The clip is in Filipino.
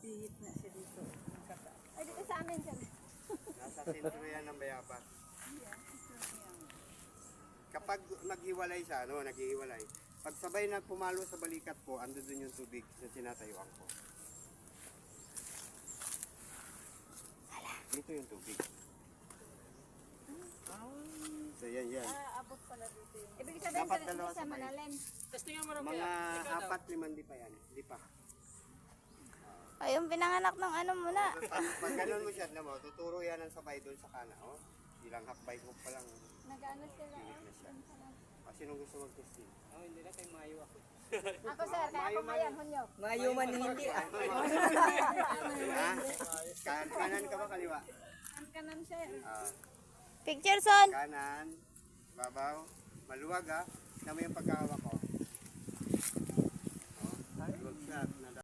Pihit na siya dito. Ay, dito sa amin, sir. Nasa sentro yan ng bayapa. Kapag naghiwalay siya, no, naghihiwalay. Pag sabay na pumalo sa balikat po, ando dun yung tubig na tinatayuan ko. Dito yung tubig. So yan. Abot pala dito yung... Ibig sabihin, Dapat sir, dalawa hindi siya sabay. malalim. Testing nga marami. Mga 4-5 di pa yan. Di pa. Ay, yung pinanganak ng ano muna. Pag ganun mo siya, alam mo, tuturo yan ang sabay doon sa kana. Oh. Ilang hakbay ko pa lang. Nag-ano sila. Pilit na siya. Kasi nung gusto mag-testing. Oh, hindi na kay Mayo ako. Ako, sir, kaya ako mayan, hunyo. Mayuman hindi ah. Ha? Kanan ka ba kaliwa? Ang kanan, sir. Picture, son. Kanan, babaw, maluwag ha. Tignan mo yung pagkahawak ko. Oh, luwag siya.